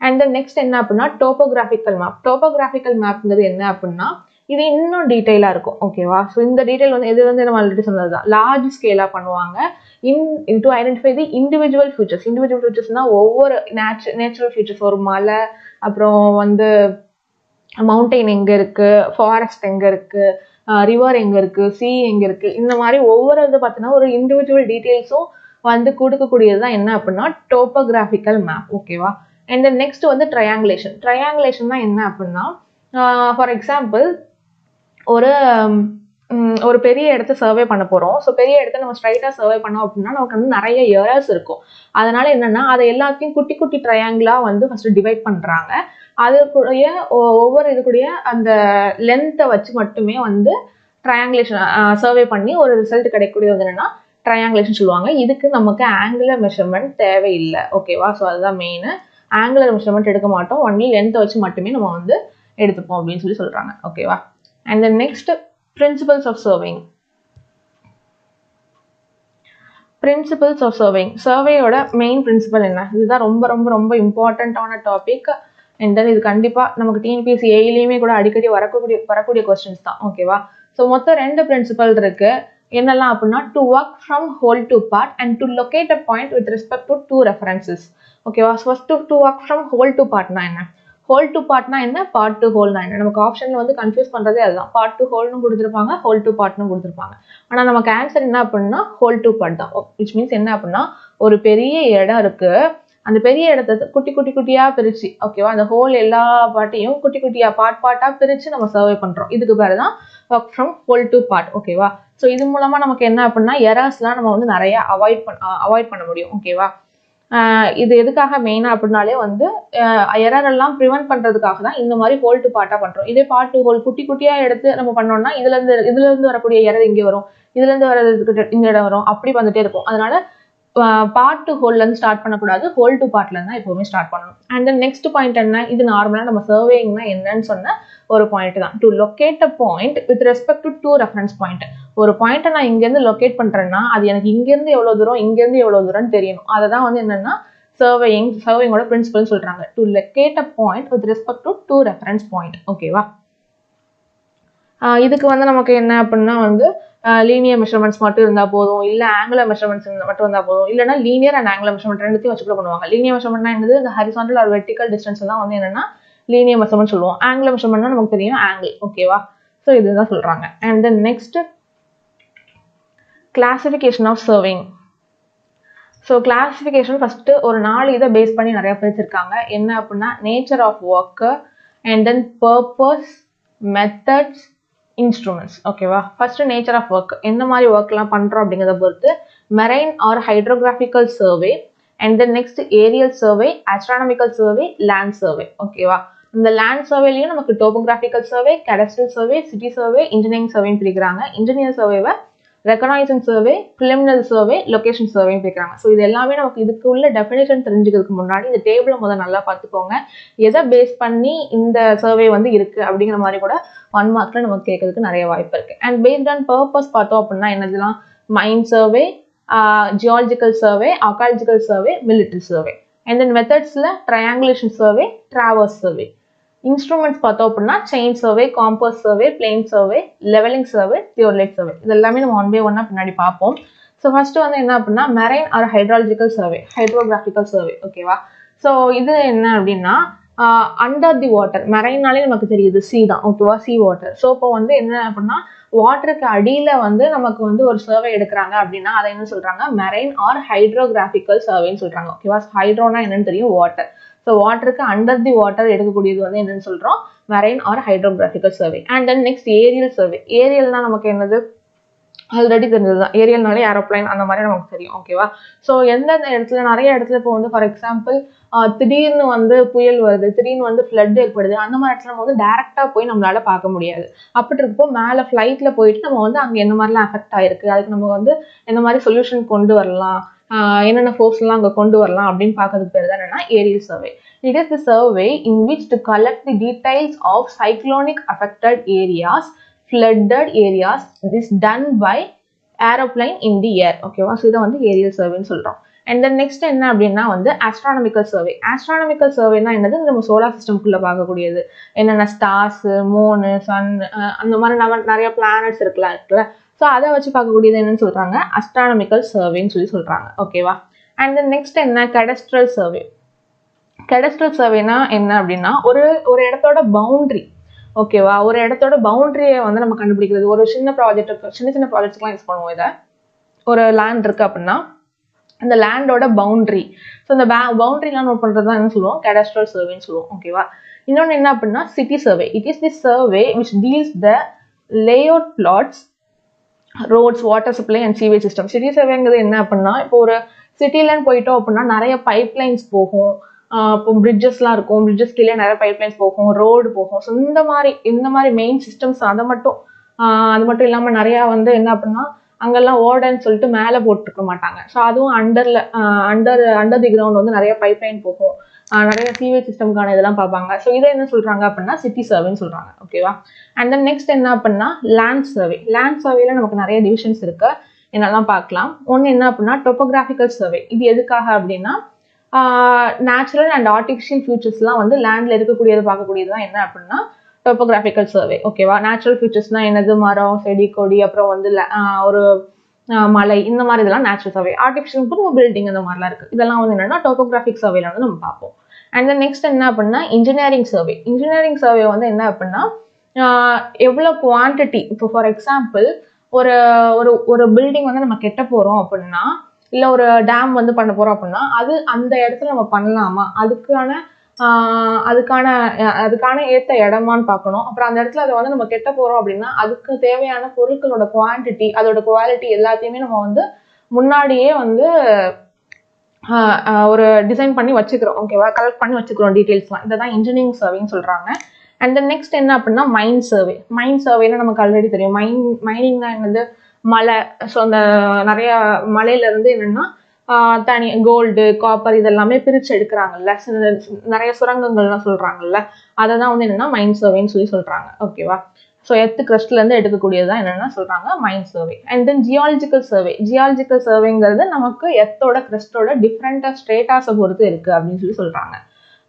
அண்ட் தென் நெக்ஸ்ட் என்ன அப்படின்னா டோபோகிராஃபிக்கல் மேப். டோபோகிராஃபிக்கல் மேப்ங்கிறது என்ன அப்படின்னா இது இன்னும் டீட்டெயிலாக இருக்கும். ஓகேவா? ஸோ இந்த டீட்டெயில் வந்து இது வந்து நம்ம ஆல்ரெடி சொன்னது தான், லார்ஜ் ஸ்கேலாக பண்ணுவாங்க to identify the individual features. Individual ஃபியூச்சர்ஸ்னா ஒவ்வொரு நேச்சுரல் ஃபியூச்சர்ஸ், ஒரு மலை, அப்புறம் வந்து மவுண்டெயின் எங்கே இருக்குது, ஃபாரஸ்ட் எங்கே இருக்குது, ரிவர் எங்கே இருக்குது, சி எங்கே இருக்குது, இந்த மாதிரி ஒவ்வொரு இது பார்த்தீங்கன்னா ஒரு இண்டிவிஜுவல் டீட்டெயில்ஸும் வந்து கொடுக்கக்கூடியது தான் என்ன அப்படின்னா டோப்போகிராஃபிக்கல் மேப். ஓகேவா. அண்ட் தென் நெக்ஸ்ட் வந்து ட்ரையாங்குலேஷன். ட்ரையாங்குலேஷன் தான் என்ன அப்படின்னா ஃபார் எக்ஸாம்பிள் ஒரு பெரிய இடத்த சர்வே பண்ண போகிறோம். ஸோ பெரிய இடத்த நம்ம ஸ்ட்ரைட்டாக சர்வே பண்ணோம் அப்படின்னா நமக்கு வந்து நிறைய எரர்ஸ் இருக்கும். அதனால என்னன்னா அதை எல்லாத்தையும் குட்டி குட்டி ட்ரையாங்கிளாக வந்து ஃபர்ஸ்ட் டிவைட் பண்ணுறாங்க. அதுக்குடைய ஒவ்வொரு இதுக்குடைய அந்த லென்த்தை வச்சு மட்டுமே வந்து ட்ரையாங்குலேஷன் சர்வே பண்ணி ஒரு ரிசல்ட் கிடைக்கக்கூடியது என்னன்னா ட்ரையாங்குலேஷன் சொல்லுவாங்க. இதுக்கு நமக்கு ஆங்குலர் மெஷர்மெண்ட் தேவையில்லை. ஓகேவா. ஸோ அதுதான் மெயின். ஆங்குலர் மெஷர்மெண்ட் எடுக்க மாட்டோம், ஒன்லி லென்த்தை வச்சு மட்டுமே நம்ம வந்து எடுத்துப்போம் அப்படின்னு சொல்லி சொல்றாங்க. ஓகேவா. And then next principles of surveying. Principles of surveying, சர்வேயோட மெயின் பிரின்சிபல் என்ன? இதுதான் ரொம்ப ரொம்ப ரொம்ப இம்பார்ட்டண்ட்டான டாபிக். அண்ட் தென் இது கண்டிப்பாக நமக்கு டிஎன்பிஎஸ்சி ஏஐலையுமே கூட அடிக்கடி வரக்கூடிய கொஸ்டின்ஸ் தான். ஓகேவா. ஸோ மொத்தம் 2 பிரின்சிபல் இருக்கு. என்னெல்லாம் அப்படின்னா to work from whole to part and to locate a point with respect to 2 references. ஓகேவா. First to work from whole to பார்ட்னா என்ன, ஹோல் டு பார்ட்னா என்ன, பார்ட் டு ஹோல்னா என்ன? நமக்கு ஆப்ஷன்ல வந்து கன்ஃபியூஸ் பண்றதே அதுதான். பார்ட் டு ஹோல்னு கொடுத்துருப்பாங்க, ஹோல் டு பார்ட்னு கொடுத்துருப்பாங்க. ஆனா நமக்கு ஆன்சர் என்ன அப்படின்னா ஹோல் டு பார்ட் தான். விச் மீன்ஸ் என்ன அப்படின்னா ஒரு பெரிய இடம் இருக்கு, அந்த பெரிய இடத்த குட்டி குட்டி குட்டியா பிரிச்சு, ஓகேவா, அந்த ஹோல் எல்லா பார்ட்டையும் குட்டி குட்டியா பார்ட்டா பிரிச்சு நம்ம சர்வே பண்றோம். இதுக்கு பேரு தான் work from whole to part. ஓகேவா. ஸோ இது மூலமா நமக்கு என்ன அப்படின்னா எரர்ஸ்லாம் நம்ம வந்து நிறைய அவாய்ட் பண்ண முடியும். ஓகேவா. இது எதுக்காக மெயினா அப்படின்னாலே வந்து எரர் எல்லாம் ப்ரிவென்ட் பண்றதுக்காக தான் இந்த மாதிரி ஹோல் டு பார்ட்டா பண்றோம். இதே பார்ட் டு ஹோல் குட்டி குட்டியா எடுத்து நம்ம பண்ணோம்னா இதுல இருந்து வரக்கூடிய எரர் இங்கே வரும், இதுல இருந்து வர்றதுக்கு இந்த இடம் வரும், அப்படி வந்துட்டே இருக்கும். அதனால பார்ட் டு ஹோல்ல இருந்து ஸ்டார்ட் பண்ணக்கூடாது, ஹோல் டு பார்ட்ல இருந்தா எப்பவுமே ஸ்டார்ட் பண்ணணும். அண்ட் தென் நெக்ஸ்ட் பாயிண்ட் என்ன, இது நார்மலா நம்ம சர்வேயிங்னா என்னன்னு சொன்ன ஒரு பாயிண்ட் தான். To locate a point with respect to 2 reference point. ஒரு பாயிண்ட்டை நான் இங்கேருந்து லொகேட் பண்றேன்னா அது எனக்கு இங்கேருந்து எவ்வளவு தூரம் இங்கேருந்து எவ்வளவு தூரம் தெரியணும். அதை தான் வந்து என்னன்னா சர்வேயிங்கோட பிரின்சிபல் சொல்றாங்க. To locate a point with respect to 2 reference point. ஓகேவா. இதுக்கு வந்து நமக்கு என்ன அப்படின்னா வந்து லீனியர் மெஷர்மெண்ட்ஸ் மட்டும் இருந்தா போதும், இல்ல ஆங்குலர் மெஷர்மெண்ட்ஸ் மட்டும் இருந்தா போதும், இல்லைன்னா லீனியர் அண்ட் ஆங்குலர் மெஷர்மெண்ட் ரெண்டுத்தையும் வச்சு கூட பண்ணுவாங்க. லீனியர் மெஷர்மெண்ட்னா என்னது, இந்த ஹரிசாண்டல் ஆர் வெர்டிகல் டிஸ்டன்ஸ் தான் வந்து என்னன்னா லீனியர் மெஷர்மெண்ட் சொல்லுவோம். ஆங்குலர் மெஷர்மெண்ட்னா நமக்கு தெரியும் ஆங்கிள். ஓகேவா. ஸோ இதுதான் சொல்றாங்க. And then next classification of surveying. So classification first ஒரு 4 இதை பேஸ் பண்ணி நிறைய பிரிச்சிருக்காங்க. என்ன அப்படின்னா nature of work, and then purpose, methods, instruments. ஓகேவா. ஃபர்ஸ்ட் நேச்சர் ஆஃப் ஒர்க், எந்த மாதிரி ஒர்க்லாம் பண்றோம் அப்படிங்கிறத பொறுத்து marine or hydrographical survey, and then next aerial survey, astronomical survey, land survey. ஓகேவா. இந்த லேண்ட் சர்வேலையும் நமக்கு topographical survey, cadastral survey, city survey, engineering சர்வேன்னு பிரிக்கிறாங்க. இன்ஜினியர் சர்வேவை reconnaissance survey, preliminary survey, location சர்வேன்னு பிரிக்கிறாங்க. ஸோ இது எல்லாமே நமக்கு இதுக்கு உள்ள டெஃபினேஷன் தெரிஞ்சுக்கிறதுக்கு முன்னாடி இந்த டேபிளை முதல் நல்லா பார்த்துக்கோங்க. எதை பேஸ் பண்ணி இந்த சர்வே வந்து இருக்கு அப்படிங்கிற மாதிரி கூட 1 மார்க்ல நமக்கு கேட்கறதுக்கு நிறைய வாய்ப்பு இருக்கு. அண்ட் பேஸ்ட் ஆன் பர்பஸ் பார்த்தோம் அப்படின்னா என்னதுலாம் mine survey, geological survey, archaeological survey, military survey. And then மெத்தட்ஸ்ல triangulation survey, traverse survey. Instruments பார்த்தோம் அப்படின்னா chain survey, compass survey, plane survey, levelling survey, theodolite survey. இது எல்லாமே நம்ம 1 by 1 பின்னாடி பார்ப்போம். ஸோ ஃபர்ஸ்ட் வந்து என்ன அப்படின்னா marine or hydrological survey, hydrographical survey. ஓகேவா. ஸோ இது என்ன அப்படின்னா அண்டர் தி வாட்டர், மெரைன்னாலே நமக்கு தெரியுது சி தான். ஓகேவா. C water. ஸோ இப்போ வந்து என்ன அப்படின்னா வாட்டருக்கு அடியில வந்து நமக்கு வந்து ஒரு சர்வே எடுக்கிறாங்க அப்படின்னா அதை என்ன சொல்றாங்க, மெரைன் ஆர் ஹைட்ரோகிராஃபிக்கல் சர்வேன்னு சொல்றாங்க. ஓகேவா. ஹைட்ரோனா என்னன்னு தெரியும், வாட்டர். ஸோ வாட்டருக்கு அண்டர் தி வாட்டர் எடுக்கக்கூடியது வந்து என்னன்னு சொல்றோம், marine or hydrographical survey. And then next aerial survey. ஏரியல்னா நமக்கு என்னது ஆல்ரெடி தெரிஞ்சதுதான், ஏரியல்னாலே ஏரோப்ளைன் அந்த மாதிரி நமக்கு தெரியும். ஓகேவா. ஸோ எந்தெந்த இடத்துல நிறைய இடத்துல இப்போ வந்து ஃபார் எக்ஸாம்பிள் திடீர்னு வந்து புயல் வருது, திடீர்னு வந்து ஃப்ளட் ஏற்படுது, அந்த மாதிரி இடத்துல நம்ம வந்து டேரக்டா போய் நம்மளால பார்க்க முடியாது. அப்படி இருக்கப்போ மேலே ஃப்ளைட்ல போயிட்டு நம்ம வந்து அங்கே என்ன மாதிரிலாம் அஃபெக்ட் ஆயிருக்கு, அதுக்கு நம்ம வந்து என்ன மாதிரி சொல்யூஷன் கொண்டு வரலாம், என்னென்ன ஃபோர்ஸ்லாம் அங்கே கொண்டு வரலாம் அப்படின்னு பார்க்கறதுக்கு பேர் தான் என்னன்னா aerial survey. It is the survey in which to collect the details of cyclonic affected areas, flooded areas. This done by aeroplane in the air. ஓகேவா. ஸோ இதை வந்து ஏரியல் சர்வேன்னு சொல்றோம். அண்ட் தென் நெக்ஸ்ட் என்ன அப்படின்னா வந்து ஆஸ்ட்ரானமிக்கல் சர்வே. ஆஸ்ட்ரானமிக்கல் சர்வேனா என்னது, நம்ம சோலார் சிஸ்டம்குள்ள பார்க்கக்கூடியது என்னென்ன ஸ்டார்ஸ், மூனு, சன், அந்த மாதிரி நிறைய பிளானட்ஸ் இருக்குல்ல. ஸோ அதை வச்சு பார்க்கக்கூடியது என்னன்னு சொல்றாங்க, ஆஸ்ட்ரானமிக்கல் சர்வேன்னு சொல்றாங்க. ஓகேவா. அண்ட் தென் நெக்ஸ்ட் என்ன, கேடஸ்ட்ரல் சர்வே. கேடஸ்ட்ரல் சர்வேனா என்ன அப்படின்னா ஒரு இடத்தோட பவுண்டரி, ஓகேவா. ஒரு இடத்தோட பவுண்டரியை வந்து நம்ம கண்டுபிடிக்கிறது. ஒரு சின்ன ப்ராஜெக்ட்ஸ்க்குலாம் யூஸ் பண்ணுவோம் இதை. ஒரு லேண்ட் இருக்கு அப்படின்னா அந்த லேண்டோட பவுண்டரி. ஸோ இந்த பவுண்டரிலாம் நோட் பண்ணுறது தான் என்ன சொல்லுவோம், கேடாஸ்ட்ரல் சர்வேன்னு சொல்லுவோம். ஓகேவா. இன்னொன்று என்ன அப்படின்னா city survey. It is the survey which deals the layout plots, roads, water supply and sewage system. City சர்வேங்கிறது என்ன அப்படின்னா, இப்போ ஒரு சிட்டிலன்னு போயிட்டோம் அப்படின்னா நிறைய பைப் லைன்ஸ் போகும், இப்போ பிரிட்ஜஸ்லாம் இருக்கும், பிரிட்ஜஸ் கீழே நிறைய பைப் லைன்ஸ் போகும், ரோடு போகும். ஸோ இந்த மாதிரி மெயின் சிஸ்டம்ஸ் அது மட்டும் இல்லாமல் நிறையா வந்து என்ன அப்படின்னா அங்கெல்லாம் ஓடன்னு சொல்லிட்டு மேலே போட்டுருக்க மாட்டாங்க. ஸோ அதுவும் அண்டர் தி கிரவுண்ட் வந்து நிறைய பைப் லைன் போகும், நிறைய சீவேஜ் சிஸ்டம்கான இதெல்லாம் பார்ப்பாங்க. ஸோ இதை என்ன சொல்றாங்க அப்படின்னா சிட்டி சர்வேன்னு சொல்றாங்க. ஓகேவா. அண்ட் தென் நெக்ஸ்ட் என்ன அப்படின்னா லேண்ட் சர்வே. லேண்ட் சர்வேல நமக்கு நிறைய டிவிஷன்ஸ் இருக்கு, என்னெல்லாம் பார்க்கலாம். ஒன்று என்ன அப்படின்னா டொப்போகிராஃபிக்கல் சர்வே. இது எதுக்காக அப்படின்னா நேச்சுரல் அண்ட் ஆர்டிஃபிஷியல் ஃபியூச்சர்ஸ்லாம் வந்து லேண்ட்ல இருக்கக்கூடியது பார்க்கக்கூடியது தான் என்ன அப்படின்னா டொப்போகிராஃபிக்கல் சர்வே. ஓகேவா. நேச்சுரல் ஃபியூச்சர்ஸ்னா என்னது, மரம், செடி, கொடி, அப்புறம் வந்து ஒரு மலை, இந்த மாதிரி இதெல்லாம் நேச்சுரல் சர்வே. ஆர்டிஃபிஷியல் பில்டிங் இந்த மாதிரிலாம் இருக்கு. இதெல்லாம் வந்து என்னன்னா டொப்போகிராஃபிக் சர்வேல வந்து நம்ம பார்ப்போம். அண்ட் தென் நெக்ஸ்ட் என்ன அப்படின்னா இன்ஜினியரிங் சர்வே. இன்ஜினியரிங் சர்வே வந்து என்ன அப்படின்னா எவ்வளோ குவான்டிட்டி, இப்போ ஃபார் எக்ஸாம்பிள் ஒரு ஒரு பில்டிங் வந்து நம்ம கெட்ட போறோம் அப்படின்னா, இல்லை ஒரு டேம் வந்து பண்ண போறோம் அப்படின்னா அது அந்த இடத்துல நம்ம பண்ணலாமா, அதுக்கான ஏற்ற இடமான்னு பார்க்கணும். அப்புறம் அந்த இடத்துல அதை வந்து நம்ம கெட்ட போறோம் அப்படின்னா அதுக்கு தேவையான பொருட்களோட குவான்டிட்டி, அதோட குவாலிட்டி எல்லாத்தையுமே நம்ம வந்து முன்னாடியே வந்து ஒரு டிசைன் பண்ணி வச்சுக்கிறோம். ஓகேவா. கலெக்ட் பண்ணி வச்சுக்கிறோம் டீட்டெயில்ஸ்லாம். இதை தான் இன்ஜினியரிங் சர்வேன்னு சொல்றாங்க. அண்ட் தென் நெக்ஸ்ட் என்ன அப்படின்னா மைன் சர்வே. மைன் சர்வேனா நமக்கு ஆல்ரெடி தெரியும். மைனிங்னா என்னது, மலை. ஸோ அந்த நிறைய மலையில இருந்து என்னன்னா தனி கோல்டு, காப்பர் இதெல்லாமே பிரிச்சு எடுக்கிறாங்கல்ல, நிறைய சுரங்கங்கள்லாம் சொல்றாங்கல்ல, அதை தான் வந்து என்னன்னா மைன் சர்வேன்னு சொல்றாங்க. ஓகேவா. ஸோ எர்த் கிரஸ்ட்ல இருந்து எடுக்கக்கூடியதான் என்னன்னா சொல்றாங்க mine survey. And then geological survey. Geological சர்வேங்கிறது நமக்கு எர்த்தோட கிரஸ்டோட டிஃப்ரெண்ட் ஸ்டேட்டாஸை பொறுத்து இருக்கு அப்படின்னு சொல்றாங்க.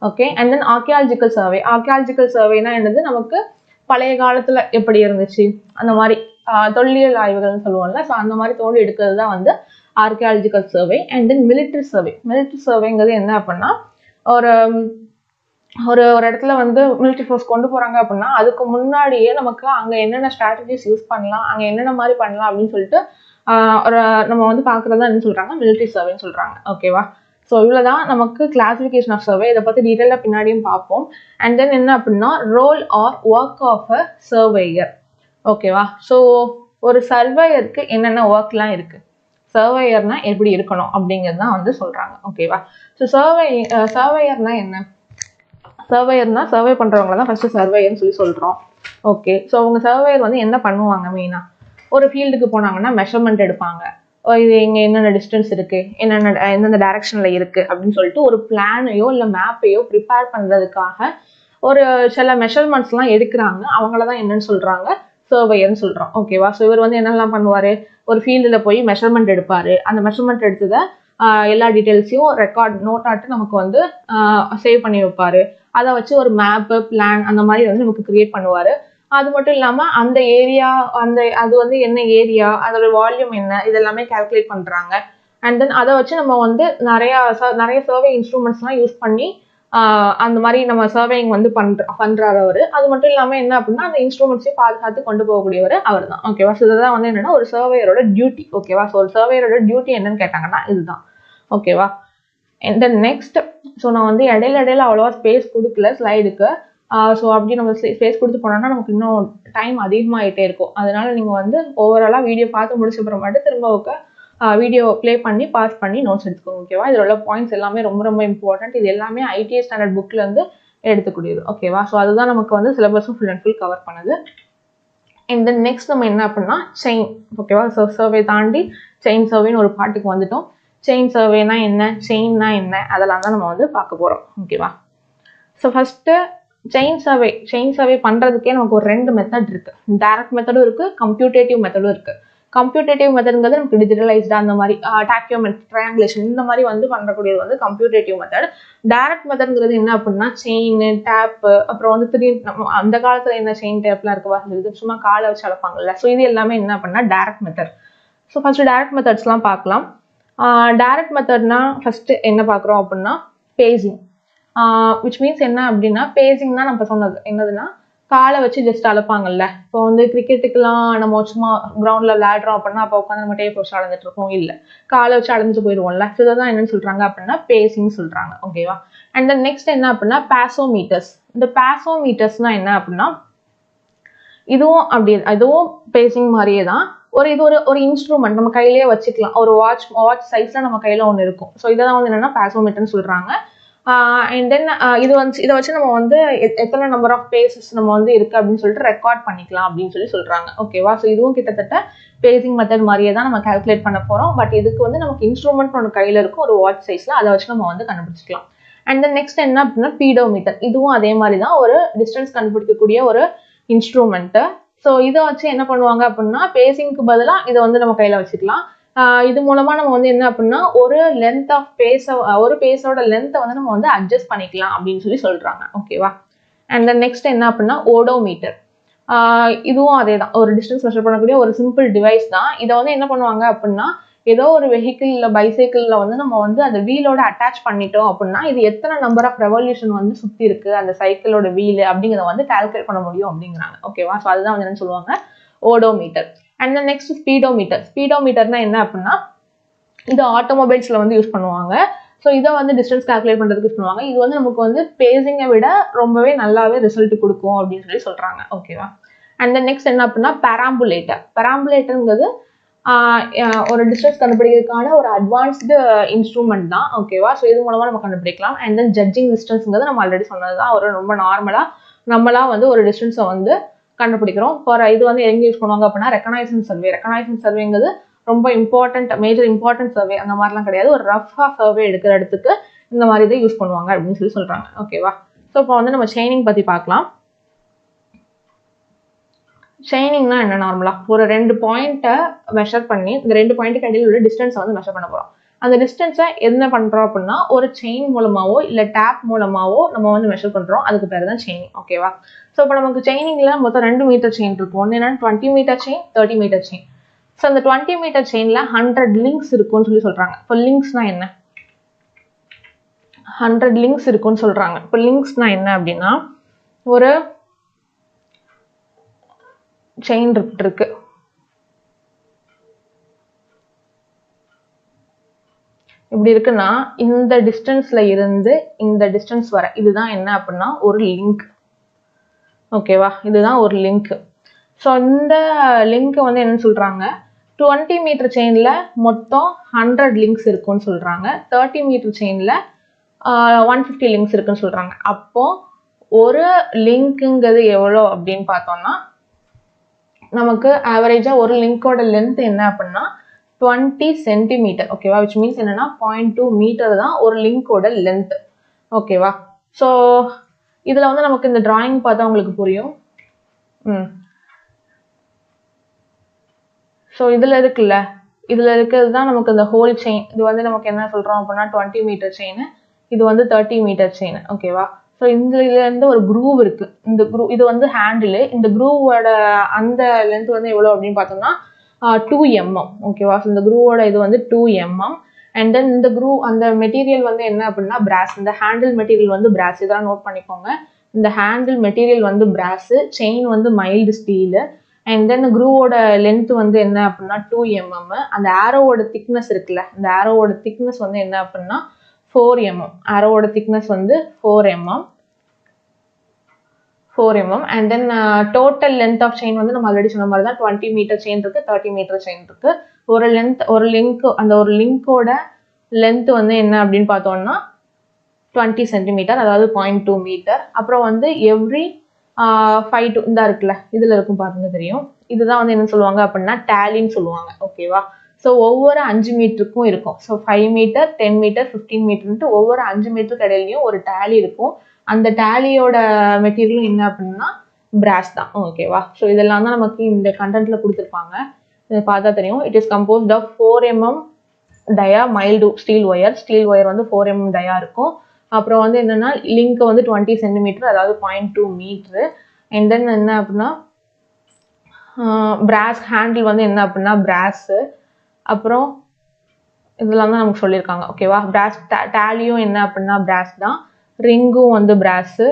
Okay. And then archaeological survey. Archaeological சர்வேனா என்னது, நமக்கு பழைய காலத்துல எப்படி இருந்துச்சு அந்த மாதிரி தொல்லியல் ஆய்வுகள்னு சொல்லுவோம்ல, ஸோ அந்த மாதிரி தோண்டி எடுக்கிறது தான் வந்து archaeological survey. And then military survey. Military சர்வேங்கிறது என்ன அப்படின்னா ஒரு ஒரு இடத்துல வந்து மிலிட்ரி ஃபோர்ஸ் கொண்டு போறாங்க அப்படின்னா அதுக்கு முன்னாடியே நமக்கு அங்க என்னென்ன ஸ்ட்ராட்டஜிஸ் யூஸ் பண்ணலாம், அங்க என்னென்ன மாதிரி பண்ணலாம் அப்படின்னு சொல்லிட்டு நம்ம வந்து பாக்குறதா என்ன சொல்றாங்க, மிலிட்ரி சர்வேன்னு சொல்றாங்க. ஓகேவா. ஸோ இவ்வளவுதான் நமக்கு கிளாசிஃபிகேஷன் ஆஃப் சர்வே. இதை பத்தி டீட்டெயிலா பின்னாடியும் பார்ப்போம். அண்ட் தென் என்ன அப்படின்னா role or work of a surveyor. ஓகேவா. ஸோ ஒரு சர்வேயருக்கு என்னென்ன ஒர்க்லாம் இருக்கு, சர்வேயர்னா எப்படி இருக்கணும் அப்படிங்கிறது தான் வந்து சொல்றாங்க. ஓகேவா. ஸோ சர்வேயர்னா என்ன, சர்வேயர்னா சர்வே பண்றவங்க தான் ஃபர்ஸ்ட் சர்வேயர்னு சொல்றோம். ஓகே. ஸோ அவங்க சர்வேயர் வந்து என்ன பண்ணுவாங்க, மெயினா ஒரு ஃபீல்டுக்கு போனாங்கன்னா மெஷர்மெண்ட் எடுப்பாங்க. இது இங்க என்னென்ன டிஸ்டன்ஸ் இருக்கு, எந்தெந்த டைரக்ஷன்ல இருக்கு அப்படின்னு சொல்லிட்டு ஒரு பிளானையோ இல்லை மேப்பையோ ப்ரிப்பேர் பண்றதுக்காக ஒரு சில மெஷர்மெண்ட்ஸ் எல்லாம் எடுக்கிறாங்க. அவங்களதான் என்னன்னு சொல்றாங்க, சர்வேயர்னு சொல்றோம். ஓகேவா. ஸோ இவர் வந்து என்னெல்லாம் பண்ணுவாரு, ஒரு ஃபீல்டுல போய் மெஷர்மெண்ட் எடுப்பாரு. அந்த மெஷர்மெண்ட் எடுத்ததை எல்லா டீட்டெயில்ஸையும் ரெக்கார்ட் நோட்டாட்டு நமக்கு வந்து சேவ் பண்ணி வைப்பாரு. அதை வச்சு ஒரு மேப்பு, பிளான் அந்த மாதிரி வந்து நமக்கு கிரியேட் பண்ணுவாரு. அது மட்டும் இல்லாம அந்த ஏரியா, அது வந்து என்ன ஏரியா, அதோட வால்யூம் என்ன, இதெல்லாமே கால்குலேட் பண்றாங்க. அண்ட் தென் அதை வச்சு நம்ம வந்து நிறைய சர்வே இன்ஸ்ட்ருமெண்ட்ஸ்லாம் யூஸ் பண்ணி அந்த மாதிரி நம்ம சர்வேயிங் வந்து பண்றாரு அவரு. அது மட்டும் இல்லாம என்ன அப்படின்னா அந்த இன்ஸ்ட்ருமெண்ட்ஸையும் பாதுகாத்து கொண்டு போகக்கூடியவர் அவர் தான். ஓகேவா. ஸோ இதுதான் வந்து என்னன்னா ஒரு சர்வேயரோட டியூட்டி. ஓகேவா. ஸோ ஒரு சர்வேயரோட டியூட்டி என்னன்னு கேட்டாங்கன்னா இதுதான். ஓகேவா. அண்ட் தென் நெக்ஸ்ட், ஸோ நான் வந்து இடையில அவ்வளோவா ஸ்பேஸ் கொடுக்கல ஸ்லைடுக்கு. ஸோ அப்படி நம்ம ஸ்பேஸ் கொடுத்து போனோம்னா நமக்கு இன்னும் டைம் அதிகமாகிட்டே இருக்கும். அதனால நீங்கள் வந்து ஓவராலாக வீடியோ பார்த்து முடிச்ச அப்புறமாட்டு திரும்ப வீடியோ ப்ளே பண்ணி பாஸ் பண்ணி நோட்ஸ் எடுத்துக்கோங்க. ஓகேவா. இதில் உள்ள பாயிண்ட்ஸ் எல்லாமே ரொம்ப ரொம்ப இம்பார்ட்டன்ட். இது எல்லாமே ஐடிஐ ஸ்டாண்டர்ட் புக்கில் இருந்து எடுத்துக்கூடியது. ஓகேவா. ஸோ அதுதான் நமக்கு வந்து சிலபஸும் ஃபுல் அண்ட் ஃபுல் கவர் பண்ணுது. அண்ட் தென் நெக்ஸ்ட் நம்ம என்ன அப்படின்னா செயின். ஓகேவா. ஸோ சர்வே தாண்டி செயின் சர்வேன்னு ஒரு பாட்டுக்கு வந்துட்டோம். செயின் சர்வேனா என்ன, செயின்னா என்ன, அதெல்லாம் தான் நம்ம வந்து பார்க்க போகிறோம். ஓகேவா. ஸோ ஃபர்ஸ்ட்டு செயின் சர்வே பண்ணுறதுக்கே நமக்கு ஒரு 2 மெத்தட் இருக்கு. டைரக்ட் மெத்தடும் இருக்கு, கம்ப்யூட்டேட்டிவ் மெத்தடும் இருக்கு. கம்ப்யூட்டேட்டிவ் மெத்தட்ங்கிறது நமக்கு டிஜிட்டலைஸ்டா அந்த மாதிரி டாக்கியோமெட்ரி, ட்ரையாங்குலேஷன் இந்த மாதிரி வந்து பண்ணக்கூடியது வந்து கம்ப்யூட்டேட்டிவ் மெத்தட். டைரக்ட் மெத்தட்ங்கிறது என்ன அப்படின்னா செயின், டேப், அப்புறம் வந்து அந்த காலத்துல என்ன செயின் டேப்லாம் இருக்கு, சும்மா காலை வச்சு அளப்பாங்கல்ல. ஸோ இது எல்லாமே என்ன அப்படின்னா direct method. So first direct மெத்தட்ஸ்லாம் பார்க்கலாம். டைரக்ட் மெத்தட்னா ஃபர்ஸ்ட் என்ன பார்க்குறோம் அப்படின்னா பேசிங். விச் மீன்ஸ் என்ன அப்படின்னா பேசிங்னா நம்ம சொன்னது என்னதுன்னா காலை வச்சு ஜஸ்ட் அளப்பாங்கல்ல. இப்போ வந்து கிரிக்கெட்டுக்கெல்லாம் நம்ம சும்மா கிரவுண்ட்ல விளையாடுறோம் அப்படின்னா அப்போ உட்காந்து நம்ம டேப் வச்சு அளந்துட்டு இருக்கோம். இல்லை, காலை வச்சு அளந்துட்டு போயிடுவோம்ல. ஸோ இதான் என்னன்னு சொல்றாங்க அப்படின்னா பேசிங் சொல்றாங்க. ஓகேவா. அண்ட் தென் நெக்ஸ்ட் என்ன அப்படின்னா பேசோமீட்டர்ஸ். இந்த பேசோமீட்டர்ஸ்னா என்ன அப்படின்னா இதுவும் பேசிங் மாதிரியே தான். இது ஒரு இன்ஸ்ட்ருமெண்ட் நம்ம கையிலேயே வச்சுக்கலாம். ஒரு வாட்ச் சைஸ்ல நம்ம கையில ஒன்று இருக்கும். ஸோ இதான் வந்து என்னன்னா பேசோமீட்டர்னு சொல்றாங்க. அண்ட் தென் இதை வச்சு நம்ம வந்து எத்தனை நம்பர் ஆஃப் பேசஸ் நம்ம வந்து இருக்கு அப்படின்னு சொல்லிட்டு ரெக்கார்ட் பண்ணிக்கலாம் அப்படின்னு சொல்றாங்க. ஓகேவா. ஸோ இதுவும் கிட்டத்தட்ட பேசிங் மெத்தட் மாதிரியே தான் நம்ம கால்குலேட் பண்ண போறோம். பட் இதுக்கு வந்து நமக்கு இன்ஸ்ட்ருமெண்ட் ஒன்று கையில இருக்கும், ஒரு வாட்ச் சைஸ்ல, அதை வச்சு நம்ம வந்து கண்டுபிடிச்சிக்கலாம். அண்ட் தென் நெக்ஸ்ட் என்ன அப்படின்னா பீடோமீட்டர். இதுவும் அதே மாதிரி தான் ஒரு டிஸ்டன்ஸ் கண்டுபிடிக்கக்கூடிய ஒரு இன்ஸ்ட்ருமெண்ட். ஸோ இதை வச்சு என்ன பண்ணுவாங்க அப்படின்னா பேசிங்க்கு பதிலாக இதை வந்து நம்ம கையில வச்சுக்கலாம். இது மூலமா நம்ம வந்து என்ன அப்படின்னா ஒரு லென்த் ஆஃப் பேஸோட லென்த்தை வந்து நம்ம வந்து அட்ஜஸ்ட் பண்ணிக்கலாம் அப்படின்னு சொல்றாங்க. ஓகேவா. அண்ட் தென் நெக்ஸ்ட் என்ன அப்படின்னா ஓடோமீட்டர். இதுவும் அதே தான், ஒரு டிஸ்டன்ஸ் மெஷர் பண்ணக்கூடிய ஒரு சிம்பிள் டிவைஸ் தான். இதை வந்து என்ன பண்ணுவாங்க அப்படின்னா ஏதோ ஒரு வெஹிக்கிள் இல்லை பைசைக்கிள்ல வந்து நம்ம வந்து அந்த வீலோட அட்டாச் பண்ணிட்டோம் அப்படின்னா இது எத்தனை நம்பர் ஆஃப் ரெவல்யூஷன் வந்து சுத்தி இருக்கு அந்த சைக்கிளோட வீல் அப்படிங்கிறத வந்து கால்குலேட் பண்ண முடியும் அப்படிங்கிறாங்க. ஓகேவா. ஸோ அதுதான் வந்து என்ன சொல்லுவாங்க odometer. And then next speedometer. ஸ்பீடோமீட்டர்னா என்ன அப்படின்னா இது ஆட்டோமொபைல்ஸ்ல வந்து யூஸ் பண்ணுவாங்க. ஸோ இதை வந்து டிஸ்டன்ஸ் கால்குலேட் பண்றதுக்கு யூஸ் பண்ணுவாங்க. இது வந்து நமக்கு வந்து பேசிங்கை விட ரொம்பவே நல்லாவே ரிசல்ட் கொடுக்கும் அப்படின்னு சொல்றாங்க. ஓகேவா. அண்ட் தென் நெக்ஸ்ட் என்ன அப்படின்னா பெராம்புலேட்டர். பெராம்புலேட்டருங்கிறது ஒரு டிஸ்டன்ஸ் கண்டுபிடிக்கிறதுக்கான ஒரு அட்வான்ஸ்டு இன்ஸ்ட்ருமெண்ட் தான். ஓகேவா. ஸோ இது மூலமா நம்ம கண்டுபிடிக்கலாம். அண்ட் தென் ஜட்ஜிங் டிஸ்டன்ஸ்ங்கிறது நம்ம ஆல்ரெடி சொன்னதுதான், ஒரு ரொம்ப நம்மளா வந்து ஒரு டிஸ்டன்ஸை வந்து கண்டுபிடிக்கிறோம். இது வந்து எங்க யூஸ் பண்ணுவாங்க அப்படின்னா ரெகனைசன்ஸ் சர்வே. ரெகனைசன்ஸ் சர்வேங்கிறது ரொம்ப மேஜர் இம்பார்ட்டன்ட் சர்வே அந்த மாதிரிலாம் கிடையாது. ஒரு ரஃபா சர்வே எடுக்கிற இடத்துக்கு இந்த மாதிரி இதை யூஸ் பண்ணுவாங்க அப்படின்னு சொல்றாங்க. ஓகேவா. ஸோ இப்போ வந்து நம்ம செயினிங் பத்தி பார்க்கலாம். செயினிங்னா என்ன, நார்மலா ஒரு 2 பாயிண்ட்டை மெஷர் பண்ணி இந்த 2 பாயிண்ட்டுக்கு இடையில உள்ள டிஸ்டன்ஸை வந்து மெஷர் பண்ண போறோம். அந்த டிஸ்டன்ஸை என்ன பண்றோம் அப்படின்னா ஒரு செயின் மூலமாவோ இல்லை டேப் மூலமாவோ நம்ம வந்து மெஷர் பண்றோம். அதுக்கு பேர் தான் செயினிங். ஓகேவா. ஸோ இப்போ நமக்கு செயினிங்ல மொத்தம் 2 மீட்டர் செயின் இருக்கும். ஒன்று என்னன்னா 20 metre chain, 30 metre chain. So அந்த 20 மீட்டர் செயின்ல 100 லிங்க்ஸ் இருக்கும்னு சொல்றாங்க. இப்போ லிங்க்ஸ்னா என்ன, 100 லிங்க்ஸ் இருக்குன்னு சொல்றாங்க. இப்போ லிங்க்ஸ்னா என்ன அப்படின்னா ஒரு செயின் இருக்கு. இப்படி இருக்குன்னா இந்த டிஸ்டன்ஸ்ல இருந்து இந்த டிஸ்டன்ஸ் வர இதுதான் என்ன அப்படின்னா ஒரு லிங்க். ஓகேவா. இதுதான் ஒரு லிங்க். ஸோ இந்த லிங்க் வந்து என்ன சொல்றாங்க 20 மீட்டர் செயின்ல மொத்தம் 100 லிங்க்ஸ் இருக்குன்னு சொல்றாங்க. 30 மீட்டர் செயின்ல 150 லிங்க்ஸ் இருக்குன்னு சொல்றாங்க. அப்போ ஒரு லிங்க்குங்கிறது எவ்வளோ அப்படின்னு பார்த்தோம்னா நமக்கு ஆவரேஜா ஒரு லிங்கோட லென்த் என்ன அப்படின்னா 20 சென்டிமீட்டர். ஓகேவா. விச் மீன்ஸ் என்னன்னா 0.2 மீட்டர் தான் ஒரு லிங்கோட லென்த். ஓகேவா. ஸோ இதுல வந்து நமக்கு இந்த டிராயிங் பார்த்தா உங்களுக்கு புரியும். ஸோ இதுல இருக்கிறது தான் நமக்கு இந்த ஹோல் செயின். இது வந்து நமக்கு என்ன சொல்றோம் அப்படின்னா 20 மீட்டர் செயின், இது வந்து 30 மீட்டர் செயின். ஓகேவா. ஸோ இதுல இருந்து ஒரு குரூவ் இருக்கு. இந்த குரூவ் இது வந்து ஹேண்டில். இந்த குரூவோட அந்த லென்த் வந்து எவ்வளோ அப்படின்னு பார்த்தோம்னா 2 mm. ஓகேவா. ஸோ இந்த குரூவோட இது வந்து 2 mm. அண்ட் தென் இந்த குரூவ் அந்த மெட்டீரியல் வந்து என்ன அப்படின்னா பிராஸ். இந்த ஹேண்டில் மெட்டீரியல் வந்து பிராஸ். இதெல்லாம் நோட் பண்ணிக்கோங்க. இந்த ஹேண்டில் மெட்டீரியல் வந்து பிராஸ், செயின் வந்து மைல்டு ஸ்டீலு. அண்ட் தென் குரூவோட லென்த் வந்து என்ன அப்படின்னா 2 mm. அந்த ஆரோவோட திக்னஸ் இருக்குல்ல, இந்த ஆரோவோட திக்னஸ் வந்து என்ன அப்படின்னா 4 mm. ஆரோவோட திக்னஸ் வந்து 4 mm. And then total length of chain வந்து நம்ம ஆல்ரெடி சொன்ன மாதிரி தான் 20 மீட்டர் செயின் இருக்கு, 30 மீட்டர் செயின் இருக்கு. ஒரு லிங்கோட லென்த் வந்து என்ன அப்படின்னு பார்த்தோம்னா 20 சென்டிமீட்டர், அதாவது 0.2 மீட்டர். அப்புறம் வந்து எவ்ரி 5 to இந்த இருக்குல்ல, இதுல இருக்கும் பாருங்க தெரியும். இதுதான் வந்து என்ன சொல்லுவாங்க அப்படின்னா டேலின்னு சொல்லுவாங்க. ஓகேவா. ஸோ ஒவ்வொரு 5 மீட்டருக்கும் இருக்கும். ஸோ 5 மீட்டர், 10 மீட்டர், 15 மீட்டர்ன்ட்டு ஒவ்வொரு 5 மீட்டருக்கு இடையிலையும் ஒரு டேலி இருக்கும். அந்த டேலியோட மெட்டீரியலும் என்ன அப்படின்னா பிராஸ் தான். ஓகேவா. ஸோ இதெல்லாம் தான் நமக்கு இந்த கண்டென்ட்ல கொடுத்துருப்பாங்க. இதை பார்த்தா தெரியும். It is composed of 4 mm dia mild steel wire. Steel wire வந்து 4 mm டயா இருக்கும். அப்புறம் வந்து என்னன்னா லிங்க் வந்து 20 சென்டிமீட்டர், அதாவது 0.2 மீட்டரு. அண்ட் தென் என்ன அப்படின்னா பிராஸ் ஹேண்டில் வந்து என்ன அப்படின்னா பிராஸு. அப்புறம் இதெல்லாம் தான் நமக்கு சொல்லியிருக்காங்க. ஓகேவா. பிராஸ் டேலியும் என்ன அப்படின்னா பிராஸ் தான். ரிங்கும் வந்து பிராஸு.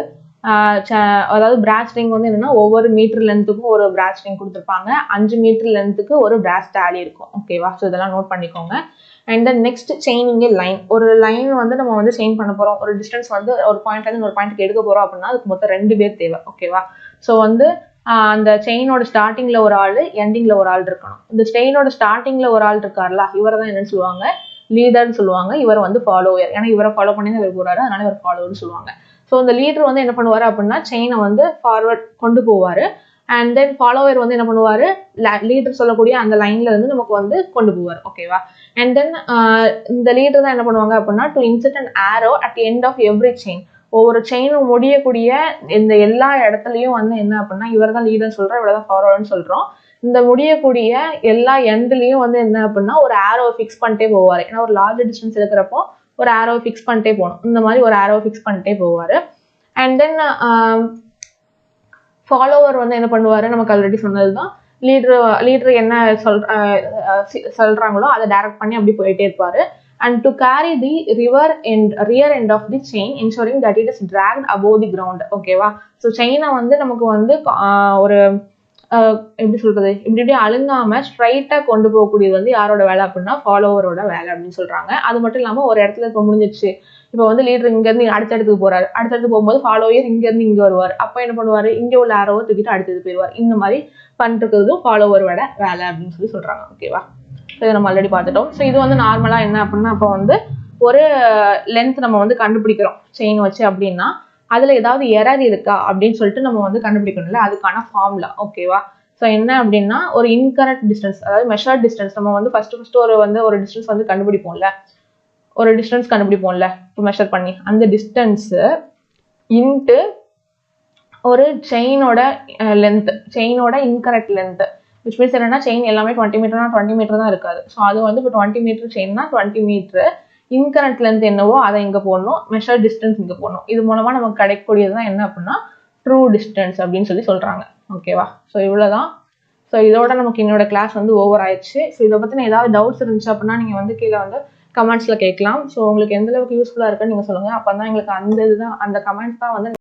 அதாவது பிராஸ் ரிங் வந்து என்னன்னா ஒவ்வொரு மீட்டர் லென்த்துக்கும் ஒரு பிராஸ் ரிங் கொடுத்துருப்பாங்க. 5 மீட்டர் லென்த்துக்கு ஒரு பிராஸ் டேலி இருக்கும். ஓகேவா? ஸோ இதெல்லாம் நோட் பண்ணிக்கோங்க. And then next chaining line. ஒரு லைன் வந்து நம்ம வந்து செயின் பண்ண போறோம். ஒரு டிஸ்டன்ஸ் வந்து ஒரு பாயிண்ட்ல இருந்து ஒரு பாயிண்ட்க்கு எடுக்க போறோம் அப்படின்னா அதுக்கு மொத்தம் 2 பேர் தேவை. ஓகேவா? ஸோ வந்து அந்த செயினோட ஸ்டார்டிங்ல ஒரு ஆள், எண்டிங்ல ஒரு ஆள் இருக்கணும். இந்த செயினோட ஸ்டார்டிங்ல ஒரு ஆள் இருக்காருல்ல, இவரை தான் என்னன்னு சொல்லுவாங்க, லீடர்னு சொல்லுவாங்க. இவர் வந்து ஃபாலோவர். ஏன்னா இவரை ஃபாலோ பண்ணி தான் இவர் போறாரு, அதனால இவர் ஃபாலோவர்னு சொல்லுவாங்க. ஸோ இந்த லீடர் வந்து என்ன பண்ணுவாரு அப்படின்னா செயினை வந்து ஃபார்வர்ட் கொண்டு போவாரு. அண்ட் தென் ஃபாலோவர் வந்து என்ன பண்ணுவாரு, லீடர் சொல்லக்கூடிய அந்த லைன்ல இருந்து நமக்கு வந்து கொண்டு போவார். ஓகேவா? அண்ட் தென் இந்த லீடர் தான் என்ன பண்ணுவாங்க அப்படின்னா to insert an arrow at end of every chain. ஒவ்வொரு செயினும் முடியக்கூடிய இந்த எல்லா இடத்துலையும் வந்து என்ன அப்படின்னா இவர் தான் லீடர்னு சொல்றோம், இவ்வளவு தான் ஃபாலோவர்னு சொல்றோம். இந்த முடியக்கூடிய எல்லா எண்ட்லயும் வந்து என்ன அப்படின்னா ஒரு ஆரோ ஃபிக்ஸ் பண்ணிட்டே போவாரு. ஏன்னா ஒரு லார்ஜ் டிஸ்டன்ஸ் இருக்கிறப்போ ஒரு ஆரோ ஃபிக்ஸ் பண்ணிட்டே போகணும். இந்த மாதிரி ஒரு ஆரோ ஃபிக்ஸ் பண்ணிட்டே போவாரு. அண்ட் தென் ஃபாலோவர் வந்து என்ன பண்ணுவாரு, நமக்கு ஆல்ரெடி சொன்னதுதான், லீடர் என்ன சொல்றாங்களோ அதை டைரக்ட் பண்ணி அப்படி போயிட்டே இருப்பாரு. And to carry the rear end of the chain, ensuring that it is dragged above the ground. ஓகேவா? ஸோ செயினை வந்து நமக்கு வந்து ஒரு எப்படி சொல்றது, இப்படி அழுங்காம ஸ்ட்ரைட்டா கொண்டு போகக்கூடியது வந்து யாரோட வேலை அப்படின்னா ஃபாலோவரோட வேலை அப்படின்னு சொல்றாங்க. அது மட்டும் இல்லாம ஒரு இடத்துல இப்போ முடிஞ்சிருச்சு, இப்போ வந்து லீடர் இங்க இருந்து அடுத்த இடத்துக்கு போறாரு, அடுத்த இடத்துக்கு போகும்போது ஃபாலோவர் இங்க இருந்து இங்க வருவார். அப்போ என்ன பண்ணுவாரு, இங்க உள்ள ஆரோவை தூக்கிட்டு அடுத்தது போயிடுவார். இந்த மாதிரி பண்ணிருக்கிறதும் ஃபாலோவரோட வேலை அப்படின்னு சொல்றாங்க. ஓகேவா? இதை நம்ம ஆல்ரெடி பார்த்துட்டோம். ஸோ இது வந்து நார்மலா என்ன அப்படின்னா இப்போ வந்து ஒரு லென்த் நம்ம வந்து கண்டுபிடிக்கிறோம் செயின் வச்சு அப்படின்னா அதுல ஏதாவது எரர் இருக்கா அப்படின்னு சொல்லிட்டு நம்ம வந்து கண்டுபிடிக்கணும்ல, அதுக்கான ஃபார்முலா. ஓகேவா? ஸோ என்ன அப்படின்னா ஒரு இன்கரெக்ட் டிஸ்டன்ஸ், அதாவது மெஷர்ட் டிஸ்டன்ஸ். நம்ம வந்து ஃபர்ஸ்ட் ஒரு டிஸ்டன்ஸ் வந்து கண்டுபிடிப்போம்ல, ஒரு டிஸ்டன்ஸ் கண்டுபிடிப்போம்ல மெஷர் பண்ணி, அந்த டிஸ்டன்ஸ் இன்ட்டு ஒரு செயினோட லென்த், செயினோட இன்கரெக்ட் லென்த். விச் மீன்ஸ் என்னன்னா செயின் எல்லாமே 20 மீட்டர்னா 20 மீட்டர் தான் இருக்காது. ஸோ அது வந்து இப்போ 20 மீட்டர் செயின்னா 20 மீட்டர், இன்கரெக்ட் லென்த் என்னவோ அதை இங்கே போடணும், மெஷர் டிஸ்டன்ஸ் இங்கே போடணும். இது மூலமா நமக்கு கிடைக்கக்கூடியது தான் என்ன அப்படின்னா ட்ரூ டிஸ்டன்ஸ் அப்படின்னு சொல்றாங்க. ஓகேவா? ஸோ இவ்வளோதான். ஸோ இதோட நமக்கு என்னோட கிளாஸ் வந்து ஓவர் ஆயிடுச்சு. ஸோ இதை பற்றின ஏதாவது டவுட்ஸ் இருந்துச்சு அப்படின்னா நீங்கள் வந்து கீழே வந்து கமெண்ட்ஸில் கேட்கலாம். ஸோ உங்களுக்கு எந்த அளவுக்கு யூஸ்ஃபுல்லாக இருக்குன்னு நீங்கள் சொல்லுங்கள். அப்போ தான் எங்களுக்கு அந்த கமெண்ட்ஸ் தான் வந்து